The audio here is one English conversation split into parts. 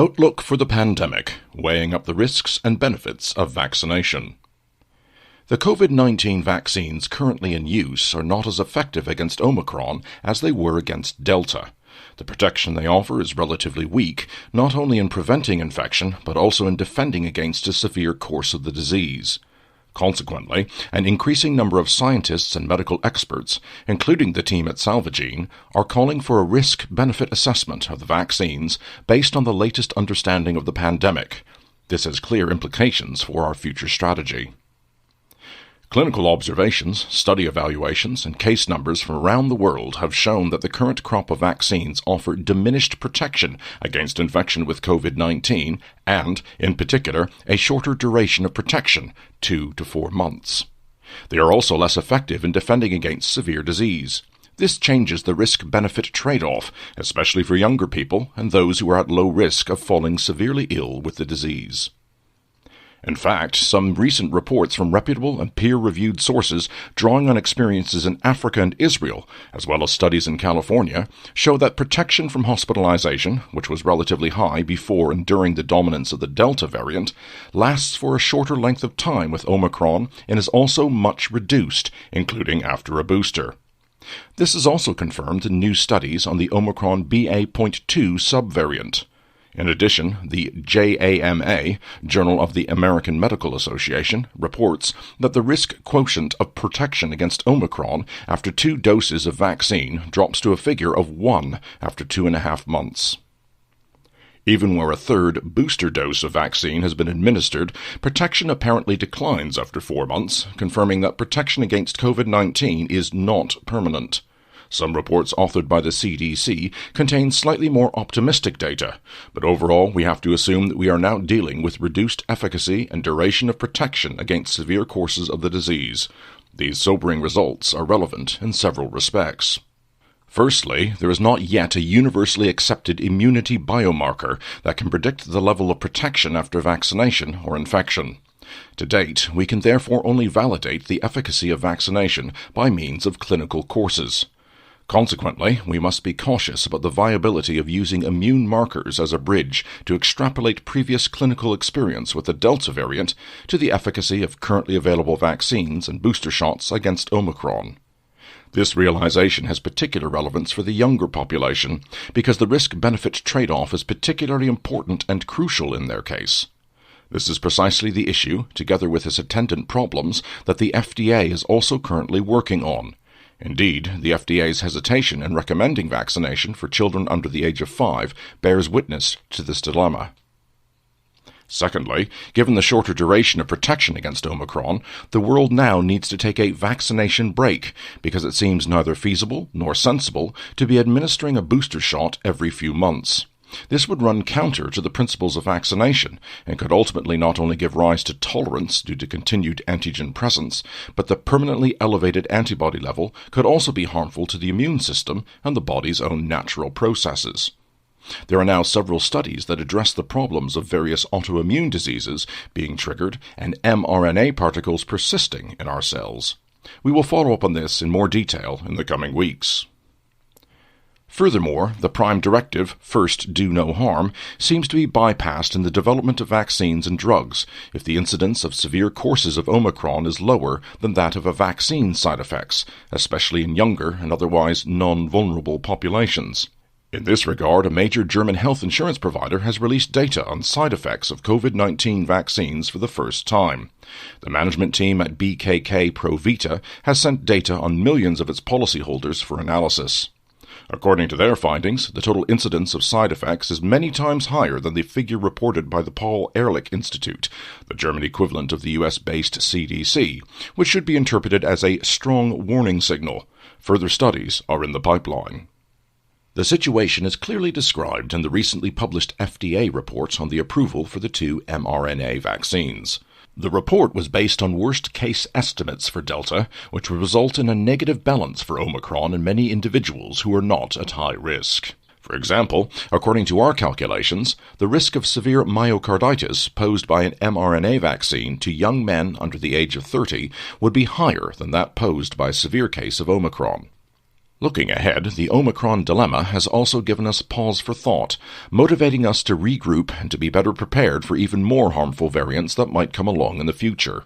Outlook for the pandemic, weighing up the risks and benefits of vaccination. The COVID-19 vaccines currently in use are not as effective against Omicron as they were against Delta. The protection they offer is relatively weak, not only in preventing infection, but also in defending against a severe course of the disease. Consequently, an increasing number of scientists and medical experts, including the team at Salvagene, are calling for a risk-benefit assessment of the vaccines based on the latest understanding of the pandemic. This has clear implications for our future strategy. Clinical observations, study evaluations, and case numbers from around the world have shown that the current crop of vaccines offer diminished protection against infection with COVID-19 and, in particular, a shorter duration of protection, 2 to 4 months. They are also less effective in defending against severe disease. This changes the risk-benefit trade-off, especially for younger people and those who are at low risk of falling severely ill with the disease. In fact, some recent reports from reputable and peer-reviewed sources drawing on experiences in Africa and Israel, as well as studies in California, show that protection from hospitalization, which was relatively high before and during the dominance of the Delta variant, lasts for a shorter length of time with Omicron and is also much reduced, including after a booster. This is also confirmed in new studies on the Omicron BA.2 subvariant. In addition, the JAMA, Journal of the American Medical Association, reports that the risk quotient of protection against Omicron after 2 doses of vaccine drops to a figure of 1 after 2.5 months. Even where a third booster dose of vaccine has been administered, protection apparently declines after 4 months, confirming that protection against COVID-19 is not permanent. Some reports authored by the CDC contain slightly more optimistic data, but overall we have to assume that we are now dealing with reduced efficacy and duration of protection against severe courses of the disease. These sobering results are relevant in several respects. Firstly, there is not yet a universally accepted immunity biomarker that can predict the level of protection after vaccination or infection. To date, we can therefore only validate the efficacy of vaccination by means of clinical courses. Consequently, we must be cautious about the viability of using immune markers as a bridge to extrapolate previous clinical experience with the Delta variant to the efficacy of currently available vaccines and booster shots against Omicron. This realization has particular relevance for the younger population because the risk-benefit trade-off is particularly important and crucial in their case. This is precisely the issue, together with its attendant problems, that the FDA is also currently working on. Indeed, the FDA's hesitation in recommending vaccination for children under the age of 5 bears witness to this dilemma. Secondly, given the shorter duration of protection against Omicron, the world now needs to take a vaccination break because it seems neither feasible nor sensible to be administering a booster shot every few months. This would run counter to the principles of vaccination and could ultimately not only give rise to tolerance due to continued antigen presence, but the permanently elevated antibody level could also be harmful to the immune system and the body's own natural processes. There are now several studies that address the problems of various autoimmune diseases being triggered and mRNA particles persisting in our cells. We will follow up on this in more detail in the coming weeks. Furthermore, the prime directive, first do no harm, seems to be bypassed in the development of vaccines and drugs if the incidence of severe courses of Omicron is lower than that of a vaccine's side effects, especially in younger and otherwise non-vulnerable populations. In this regard, a major German health insurance provider has released data on side effects of COVID-19 vaccines for the first time. The management team at BKK ProVita has sent data on millions of its policyholders for analysis. According to their findings, the total incidence of side effects is many times higher than the figure reported by the Paul Ehrlich Institute, the German equivalent of the US-based CDC, which should be interpreted as a strong warning signal. Further studies are in the pipeline. The situation is clearly described in the recently published FDA report on the approval for the 2 mRNA vaccines. The report was based on worst-case estimates for Delta, which would result in a negative balance for Omicron in many individuals who are not at high risk. For example, according to our calculations, the risk of severe myocarditis posed by an mRNA vaccine to young men under the age of 30 would be higher than that posed by a severe case of Omicron. Looking ahead, the Omicron dilemma has also given us pause for thought, motivating us to regroup and to be better prepared for even more harmful variants that might come along in the future.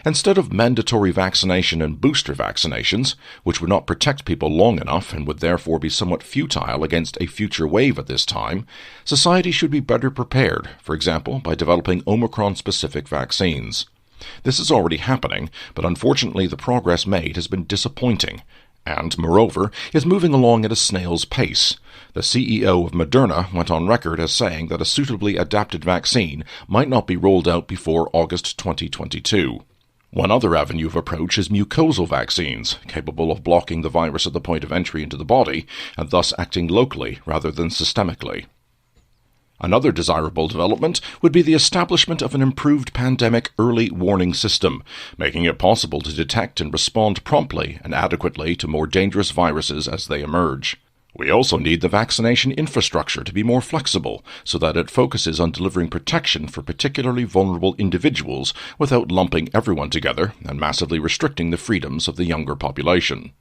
Instead of mandatory vaccination and booster vaccinations, which would not protect people long enough and would therefore be somewhat futile against a future wave at this time, society should be better prepared, for example, by developing Omicron-specific vaccines. This is already happening, but unfortunately the progress made has been disappointing, and, moreover, is moving along at a snail's pace. The CEO of Moderna went on record as saying that a suitably adapted vaccine might not be rolled out before August 2022. One other avenue of approach is mucosal vaccines, capable of blocking the virus at the point of entry into the body, and thus acting locally rather than systemically. Another desirable development would be the establishment of an improved pandemic early warning system, making it possible to detect and respond promptly and adequately to more dangerous viruses as they emerge. We also need the vaccination infrastructure to be more flexible, so that it focuses on delivering protection for particularly vulnerable individuals without lumping everyone together and massively restricting the freedoms of the younger population.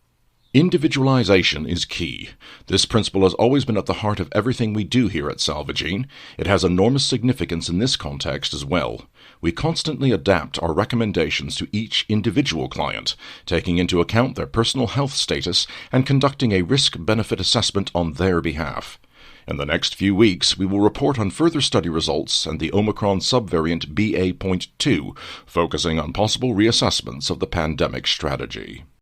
Individualization is key. This principle has always been at the heart of everything we do here at Salvagene. It has enormous significance in this context as well. We constantly adapt our recommendations to each individual client, taking into account their personal health status and conducting a risk-benefit assessment on their behalf. In the next few weeks, we will report on further study results and the Omicron subvariant BA.2, focusing on possible reassessments of the pandemic strategy.